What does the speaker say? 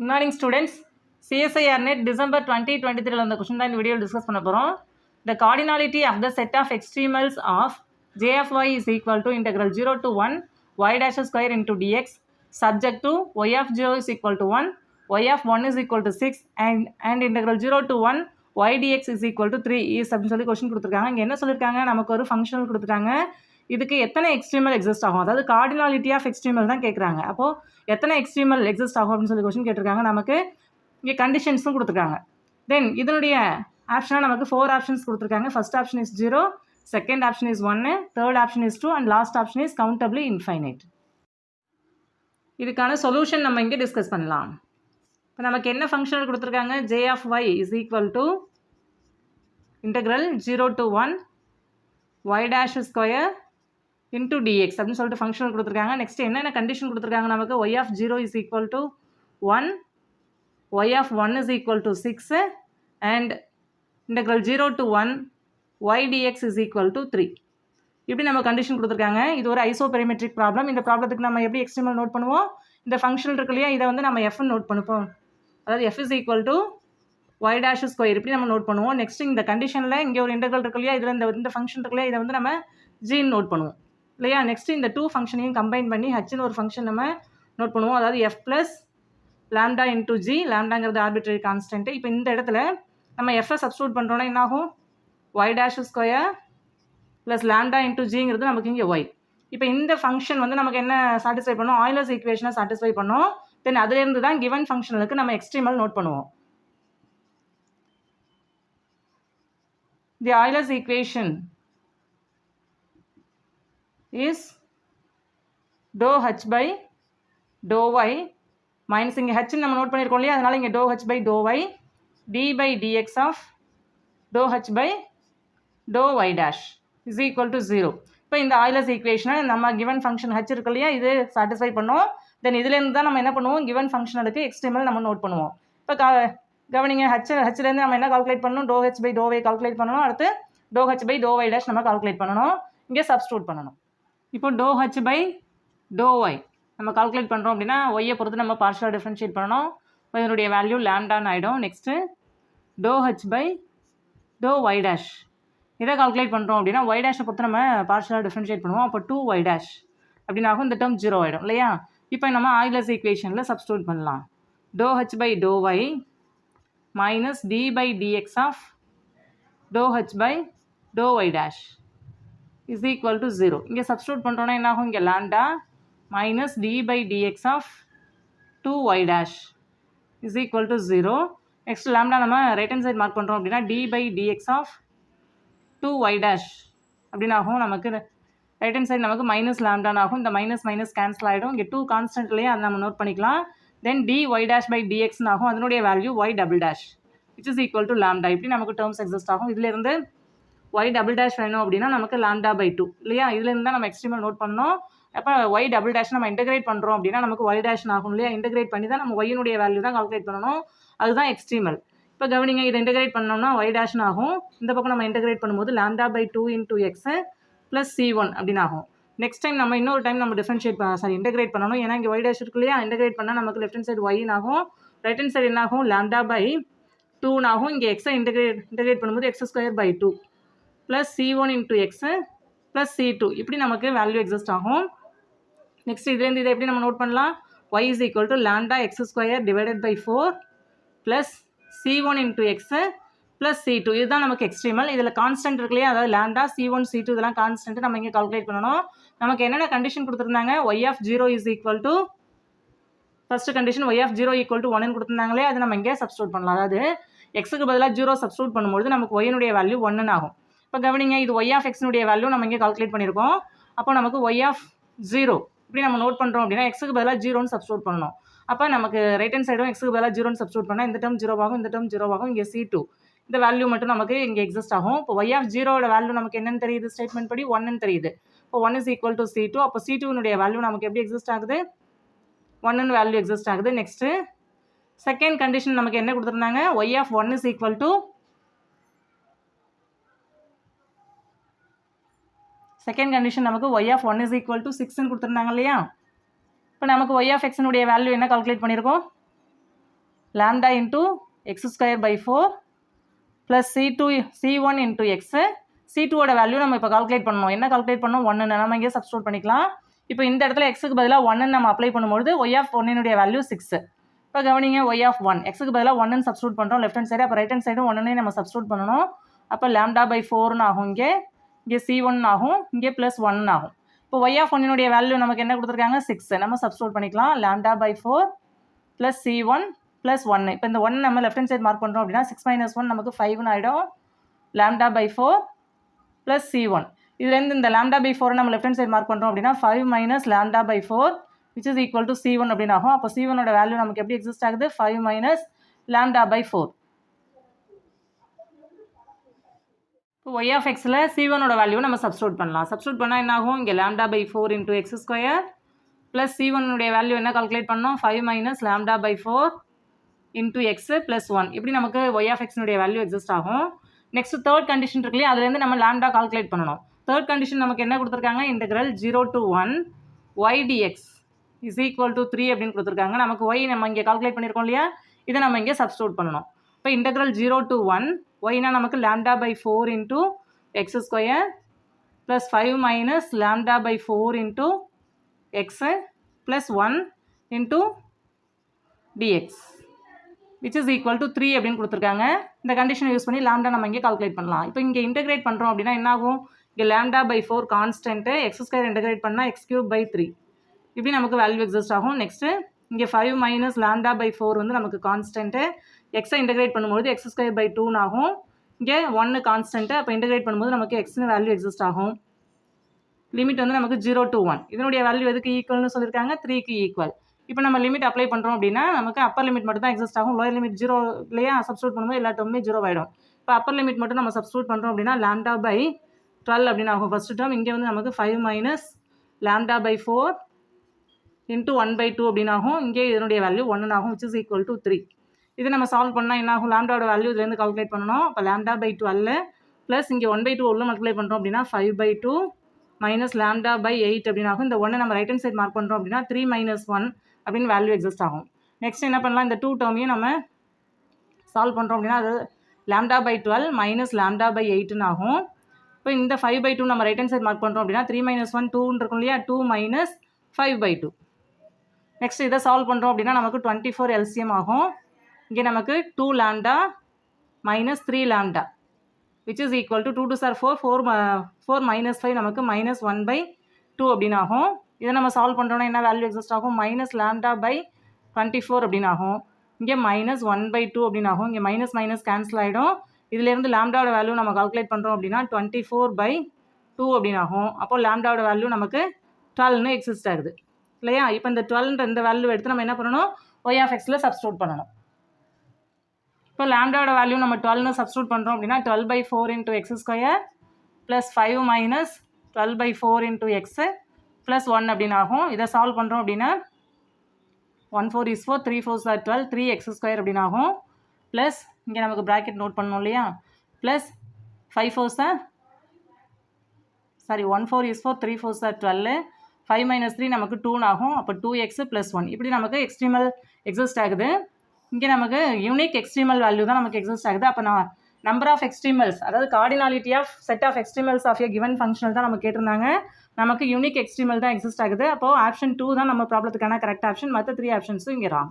Good morning students. CSIR net December 2023 அந்த question தான் இந்த வீடியோவில் டிஸ்கஸ் பண்ண போகிறோம். The cardinality of the set of extremals of j of y is equal to integral 0 to 1 y dash square into dx subject to y of 0 is equal to 1, y of 1 is equal to 6 and integral 0 to 1 y dx is equal to 3 is அப்படின்னு சொல்லி question கொடுத்துருக்காங்க. இங்கே என்ன சொல்லியிருக்காங்க, நமக்கு ஒரு functional கொடுத்துட்டாங்க. இதுக்கு எத்தனை எக்ஸ்ட்ரீமல் எக்ஸிஸ்ட் ஆகும், அதாவது கார்டினாலிட்டி ஆஃப் எக்ஸ்ட்ரீமல் தான் கேட்குறாங்க. அப்போது எத்தனை எக்ஸ்ட்ரீமல் எக்ஸிஸ்ட் ஆகும் அப்படின்னு சொல்லி கொஸ்டின் கேட்டிருக்காங்க. நமக்கு இங்கே கண்டிஷன்ஸும் கொடுத்துருக்காங்க. தென் இதனுடைய ஆப்ஷனாக நமக்கு 4 ஆப்ஷன்ஸ் கொடுத்துருக்காங்க. First option is 0, second option is 1, third option is 2 and last option is countably infinite. இதுக்கான சொல்யூஷன் நம்ம இங்கே டிஸ்கஸ் பண்ணலாம். இப்போ நமக்கு என்ன ஃபங்க்ஷனல் கொடுத்துருக்காங்க, j of y is equal to integral 0 to 1 y dash square into dx அப்படின்னு சொல்லிட்டு ஃபங்க்ஷனல் கொடுத்துருக்காங்க. நெக்ஸ்ட் என்னென்ன கண்டிஷன் கொடுத்துருக்காங்க, நமக்கு y of 0 is equal to 1, y of 1 is equal to 6 and integral 0 to 1 y dx is equal to 3. இப்படி நம்ம condition கொடுத்துருக்காங்க. இது ஒரு ஐசோபெரிமெட்ரிக் ப்ராப்ளம். இந்த ப்ராப்ளத்துக்கு நம்ம எப்படி எக்ஸ்ட்ரீமல் நோட் பண்ணுவோம், இந்த ஃபங்க்ஷனல் இருக்கு இல்லையா, இதை வந்து நம்ம எஃப்னு நோட் பண்ணுவோம். அதாவது f is equal to y dash square இப்படி நம்ம நோட் பண்ணுவோம். நெக்ஸ்ட் இந்த கண்டிஷனில் இங்கே ஒரு இன்டெக்ரல் இருக்கு இல்லையா, இதில் இந்த ஃபங்க்ஷன் இருக்கு இல்லையா, இதை வந்து நம்ம ஜின்னு நோட் பண்ணுவோம் இல்லையா. நெக்ஸ்ட் இந்த 2 ஃபங்க்ஷனையும் கம்பைன் பண்ணி ஹச்னு ஒரு ஃபங்க்ஷன் நம்ம நோட் பண்ணுவோம். அதாவது f plus lambda into g, லாம்டாங்கிறது ஆர்பிட்ரரி கான்ஸ்டன்ட். இப்போ இந்த இடத்துல நம்ம எஃப்ஐ சப்ஸ்டியூட் பண்ணுறோன்னா என்ன ஆகும், y dash square plus lambda into ஜிங்கிறது நமக்கு இங்கே y. இப்போ இந்த ஃபங்க்ஷன் வந்து நமக்கு என்ன சாட்டிஸ்ஃபை பண்ணோம், ஆய்லர்ஸ் ஈக்குவேஷனை சாட்டிஸ்ஃபை பண்ணோம். தென் அதுலேருந்து தான் கிவன் ஃபங்க்ஷனுக்கு நம்ம எக்ஸ்ட்ரீமல் நோட் பண்ணுவோம். The Euler's equation is dou h by dou y minus இங்கே h நம்ம நோட் பண்ணியிருக்கோம் இல்லையா, அதனால இங்கே dou h by dou y d by dx of dou h by dou y dash is equal to 0. இப்போ இந்த Euler's equation நம்ம given function h இருக்கு இல்லையா, இது சாட்டிஸ்ஃபை பண்ணோம். தென் இதுலேருந்து தான் நம்ம என்ன பண்ணுவோம், given functionளுக்கு எக்ஸ்ட்ரீமல் நம்ம நோட் பண்ணுவோம். இப்போ கவனிங்க, ஹச்லேருந்து நம்ம என்ன கால்குலேட் பண்ணணும், dou h by dou y calculate பண்ணணும். அடுத்து dou h by dou y dash நம்ம கால்குலேட் பண்ணணும், இங்கே சப்ஸ்டியூட் பண்ணணும். இப்போ dou h by dou y நம்ம கால்குலேட் பண்ணுறோம் அப்படின்னா ஒய்யை பொறுத்து நம்ம பார்ஷியலாக டிஃப்ரென்ஷியேட் பண்ணணும். இதனுடைய வேல்யூ லாம்டான்னு ஆகிடும். Next dou h by dou y dash இதை கால்குலேட் பண்ணுறோம் அப்படின்னா y dash பொறுத்து நம்ம பார்ஷியலாக டிஃப்ரென்ஷியேட் பண்ணுவோம். அப்போ 2y dash அப்படின்னாகும், இந்த டேர்ம் 0 ஆகிடும் இல்லையா. இப்போ நம்ம ஆய்லர்ஸ் ஈக்குவேஷனில் சப்ஸ்டியூட் பண்ணலாம். dou h by dou y minus d by dx of dou h by dou y dash is equal to 0. இங்கே சப்ஸ்டியூட் பண்ணுறோன்னா என்ன ஆகும், இங்கே lambda minus d by dx of 2y dash is equal to 0. Next lambda நம்ம right hand side mark பண்ணுறோம் அப்படின்னா d by dx of 2y dash அப்படின்னு ஆகும். நமக்கு ரைட் ஹேண்ட் சைடு நமக்கு மைனஸ் லாம்டான்னு ஆகும். இந்த மைனஸ் மைனஸ் கேன்சல் ஆகிடும். இங்கே 2 கான்ஸ்டன்ட்லேயே அதை நம்ம நோட் பண்ணிக்கலாம். தென் dy dash by dx ஆகும், அதனுடைய value y double dash which is equal to lambda. இப்படி நமக்கு டேர்ம்ஸ் எக்ஸிஸ்ட் ஆகும். இதிலிருந்து y double dash வேணும் அப்படின்னா நமக்கு lambda by 2 இல்லையா, இதுலேருந்து தான் நம்ம எக்ஸ்ட்ரீமல் நோட் பண்ணோம். அப்போ y double dash நம்ம இன்டெகிரேட் பண்ணுறோம் அப்படின்னா நமக்கு y dash ஆகும் இல்லையா. இன்டெகிரேட் பண்ணி தான் நம்ம y-னுடைய வேல்யூ தான் கால்குலேட் பண்ணணும், அதுதான் எக்ஸ்ட்ரீமல். இப்போ கவனிங்க, இதை இன்டெகிரேட் பண்ணோம்னா y dash ஆகும். இந்த பக்கம் நம்ம இன்டெகிரேட் பண்ணும்போது lambda by 2 into x plus c1 அப்படின்னு ஆகும். நெக்ஸ்ட் டைம் நம்ம இன்னொரு டைம் நம்ம இன்டெகிரேட் பண்ணணும். ஏன்னா இங்கே y dash இருக்கு இல்லையா, இன்டெகிரேட் பண்ணால் நமக்கு லெஃப்ட் ஹேண்ட் சைடு y ஆகும், ரைட் ஹேண்ட் சைடு என்ன ஆகும், lambda by 2 ஆகும். இங்கே எக்ஸை இன்டெகிரேட் பண்ணும்போது x square by 2 plus c1 into x plus c2 இப்படி நமக்கு வேல்யூ எக்ஸிஸ்ட் ஆகும். நெக்ஸ்ட் இதுலேருந்து இதை எப்படி நம்ம நோட் பண்ணலாம், y is equal to lambda x square divided by 4 plus c1 into x plus c2 இதுதான் நமக்கு எக்ஸ்ட்ரீமல். இதில் கான்ஸ்டன்ட் இருக்கு இல்லையா, அதாவது lambda c1 c2 இதெல்லாம் கான்ஸ்டன்ட் நம்ம இங்கே கால்குலேட் பண்ணணும். நமக்கு என்னென்ன கண்டிஷன் கொடுத்துருந்தாங்க, y of 0 is equal to first condition y of 0 equal to 1 கொடுத்துருந்தாங்களே, அது நம்ம இங்கே சப்ஸ்டியூட் பண்ணலாம். அதாவது எக்ஸுக்கு பதிலாக 0 சப்ஸ்டியூட் பண்ணும்போது நமக்கு y-னுடைய வேல்யூ 1 ஆகும். இப்போ கவனிங்க, இது y of x-னுடைய வேல்யூ நம்ம இங்கே கால்குலேட் பண்ணியிருக்கோம். அப்போ நமக்கு y of 0 இப்படி நம்ம நோட் பண்ணுறோம் அப்படின்னா எக்ஸுக்கு பதிலாக 0ன்னு சப்ஸ்டியூட் பண்ணணும். அப்போ நமக்கு ரைட் ஹேண்ட் சைடும் எக்ஸுக்கு பதிலாக 0ன்னு சப்ஸ்டியூட் பண்ணால் இந்த டேர்ம் 0 ஆகும், இந்த டேர்ம் 0 ஆகும். இங்கே c2 இந்த வேல்யூ மட்டும் நமக்கு இங்கே எக்ஸிஸ்ட் ஆகும். இப்போ y of 0வோட வேல்யூ நமக்கு என்னன்னு தெரியுது, ஸ்டேட்மெண்ட் படி 1ன்னு தெரியுது. இப்போ 1 is equal to c2. அப்போ c2னுடைய வேல்யூ நமக்கு எப்படி எக்ஸிஸ்ட் ஆகுது, 1ன்னு வேல்யூ எக்ஸிஸ்ட் ஆகுது. நெக்ஸ்ட்டு செகண்ட் கண்டிஷன் நமக்கு என்ன கொடுத்துருந்தாங்க, y of 1 is equal to second condition நமக்கு y of 1 is equal to 6ன்னு கொடுத்துருந்தாங்க இல்லையா. இப்போ நமக்கு y of x-னுடைய வேல்யூ என்ன கால்குலேட் பண்ணியிருக்கோம், lambda into x square by 4 plus C1 into x. C2 ஓட வேல்யூ நம்ம இப்போ கால்குலேட் பண்ணணும். என்ன கால்குலேட் பண்ணணும்? 1 நம்ம இங்கே சப்ஸ்டியூட் பண்ணிக்கலாம். இப்போ இந்த இடத்துல எக்ஸுக்கு பதிலாக 1 நம்ம அப்ளை பண்ணும்போது y ஆஃப் 1 வேல்யூ 6. இப்போ கவனிங்க y ஆஃப் 1 எக்ஸுக்கு பதிலாக 1 சப்ஸ்டியூட் பண்ணுறோம் லெஃப்ட் ஹேண்ட் சைடு. அப்போ ரைட் ஹேண்ட் சைடும் 1 நம்ம சப்ஸ்டியூட் பண்ணணும். அப்போ lambda by 4 ஆகும். இங்கே C1 ஆகும். இங்கே ப்ளஸ் 1 ஆகும். இப்போ y ஆஃப் 1 வேல்யூ நமக்கு என்ன கொடுத்துருக்காங்க? 6. நம்ம சப்ஸ்டியூட் பண்ணிக்கலாம். lambda by 4 plus C1 plus 1. இப்போ இந்த 1 நம்ம லெஃப்ட் ஹேண்ட் சைடு மார்க் பண்ணுறோம் அப்படின்னா 6 minus 1 நமக்கு 5 ஆகிடும். lambda by 4 plus C1. இதுலேருந்து இந்த lambda by 4 நம்ம லெஃப்ட் ஹேண்ட் சைடு மார்க் பண்ணுறோம் அப்படின்னா 5 minus lambda by 4 which is equal to C1 அப்படின்னு ஆகும். அப்போ C1 ஓட வேல்யூ நமக்கு எப்படி எக்ஸிஸ்ட் ஆகுது? 5 minus lambda by 4. இப்போ y of xல C1 ஓட வேல்யூ நம்ம சப்ஸ்டியூட் பண்ணலாம். சப்ஸ்டியூட் பண்ணால் என்ன ஆகும்? இங்கே lambda by 4 into x square plus C1 உடைய வேல்யூ என்ன கால்குலேட் பண்ணோம்? 5 minus lambda by 4 into x plus 1. இப்படி நமக்கு y of x உடைய வேல்யூ எக்ஸிஸ்ட் ஆகும். நெக்ஸ்ட் தேர்ட் கண்டிஷன் இருக்கு இல்லையா, அதுலேருந்து நம்ம lambda கால்குலேட் பண்ணணும். தேர்ட் கண்டிஷன் நமக்கு என்ன கொடுத்துருக்காங்க? Integral 0 to 1 y dx is equal to 3 அப்படின்னு கொடுத்துருக்காங்க. நமக்கு y நம்ம இங்கே கால்குலேட் பண்ணியிருக்கோம் இல்லையா, இதை நம்ம இங்கே சப்ஸ்டியூட் பண்ணணும். இப்போ இன்டெக்ரல் 0 to 1 yனா நமக்கு lambda by 4 into x square plus 5 minus lambda by 4 into x plus 1 into dx which is equal to 3 அப்படின்னு கொடுத்துருக்காங்க. இந்த கண்டிஷனை யூஸ் பண்ணி lambda நம்ம இங்கே கால்குலேட் பண்ணலாம். இப்போ இங்கே இன்டெகிரேட் பண்ணுறோம் அப்படின்னா என்ன ஆகும்? இங்கே lambda by 4 constant X square integrate பண்ணால் x cube by 3 இப்படி நமக்கு வேல்யூ எக்ஸிஸ்ட் ஆகும். நெக்ஸ்ட்டு இங்கே 5 minus lambda by 4 வந்து நமக்கு கான்ஸ்டன்ட்டு, எக்ஸை இன்டெகிரேட் பண்ணும்போது x square by 2 ஆகும். இங்கே 1 கான்ஸ்டன்ட்டு, அப்போ இன்டெகிரேட் பண்ணும்போது நமக்கு எக்ஸ்னு வேல்யூ எக்ஸிஸ்ட் ஆகும். லிமிட் வந்து நமக்கு 0 to 1. இதனுடைய வேல்யூ எதுக்கு ஈக்குவல்னு சொல்லியிருக்காங்க? 3க்கு ஈக்குவல். இப்போ நம்ம லிமிட் அப்ளை பண்ணுறோம் அப்படின்னா நமக்கு அப்பர் லிமிட் மட்டும் தான் எக்ஸிஸ்ட் ஆகும். லோயர் லிமிட் 0 இல்லையா, சப்ஸ்டியூட் பண்ணும்போது எல்லா டேர்மே 0 ஆகிடும். இப்போ அப்பர் லிமிட் மட்டும் நம்ம சப்ஸ்டியூட் பண்ணுறோம் அப்படின்னா lambda by 12 அப்படின்னு ஆகும் ஃபஸ்ட்டு டேர்ம். இங்கே வந்து நமக்கு 5 minus lambda by 4 into 1 by 2 அப்படின்னு ஆகும். இங்கே இதனுடைய வேல்யூ 1 ஆகும் which is equal to 3. இது நம்ம சால்வ் பண்ணால் என்ன ஆகும்? lambdaவோட வேல்யூ இதுலேருந்து கால்குலேட் பண்ணணும். இப்போ lambda by 12 ப்ளஸ் இங்கே 1 by 2 உள்ள மல்டிப்ளை பண்ணுறோம் அப்படின்னா 5 by 2 மைனஸ் lambda by 8 அப்படின்னு ஆகும். இந்த 1 நம்ம ரைட் ஹேண்ட் சைட் மார்க் பண்ணுறோம் அப்படின்னா 3 minus 1 அப்படின்னு வேல்யூ எக்ஸிஸ்ட் ஆகும். நெக்ஸ்ட் என்ன பண்ணலாம்? இந்த 2 டேர்மையும் நம்ம சால்வ் பண்ணுறோம் அப்படின்னா அது lambda by 12 minus lambda by 8ன்னு ஆகும். இப்போ இந்த 5 by 2 நம்ம ரைட் ஹேண்ட் சைட் மார்க் பண்ணுறோம் அப்படின்னா 3 minus 1 2 இருக்கும் இல்லையா, 2 minus 5 by 2. நெக்ஸ்ட் இதை சால்வ் பண்ணுறோம் அப்படின்னா நமக்கு 24 LCM ஆகும். இங்கே நமக்கு 2 lambda minus 3 lambda which is equal to 2 to 4 minus 5 நமக்கு minus 1 by 2 அப்படின்னு ஆகும். இதை நம்ம சால்வ் பண்ணுறோன்னா என்ன வேல்யூ எக்ஸிஸ்ட் ஆகும்? மைனஸ் lambda by 24 அப்படின்னு ஆகும். இங்கே minus 1 by 2 அப்படின்னு ஆகும். இங்கே மைனஸ் மைனஸ் கேன்சல் ஆகிடும். இதுலேருந்து lambdaவோட வேல்யூ நம்ம கால்குலேட் பண்ணுறோம் அப்படின்னா 24 by 2 அப்படின்னு ஆகும். அப்போது lambdaவோட வேல்யூ நமக்கு 12ன்னு எக்ஸிஸ்ட் ஆகுது இல்லையா. இப்போ இந்த 12ன்ற இந்த வேல்யூ எடுத்து நம்ம என்ன பண்ணணும்? y of xல சப்ஸ்டியூட் பண்ணணும். இப்போ lambdaவோட வேல்யூ நம்ம 12ன்னு சப்ஸ்டியூட் பண்ணுறோம் அப்படின்னா 12 by 4 into x square plus 5 minus 12 by 4 into x plus 1 அப்படின்னு ஆகும். இதை சால்வ் பண்ணுறோம் அப்படின்னா 1 4 is 4 3 4 are 12 3x square அப்படின்னு ஆகும். ப்ளஸ் இங்கே நமக்கு ப்ராக்கெட் நோட் பண்ணணும் இல்லையா, ப்ளஸ் 5 4 1 4 is 4 3 4 are 12 5 minus 3 நமக்கு 2 ஆகும். அப்போ 2x ப்ளஸ் 1 இப்படி நமக்கு எக்ஸ்ட்ரீமல் எக்ஸிஸ்ட் ஆகுது. இங்கே நமக்கு யூனிக் எக்ஸ்ட்ரீமல் வேல்யூ தான் நமக்கு எக்ஸிஸ்ட் ஆகுது. அப்போ நான் நம்பர் ஆஃப் எக்ஸ்ட்ரீமல்ஸ், அதாவது cardinality of set of extremals of a given functional தான் நம்ம கேட்டிருந்தாங்க. நமக்கு யூனிக் எக்ஸ்ட்ரீமல் தான் எக்ஸிஸ்ட் ஆகுது. அப்போது ஆப்ஷன் 2 தான் நம்ம ப்ராப்ளத்துக்கான கரெக்ட் ஆப்ஷன். மற்ற 3 ஆப்ஷன்ஸும் இங்கே ராங்.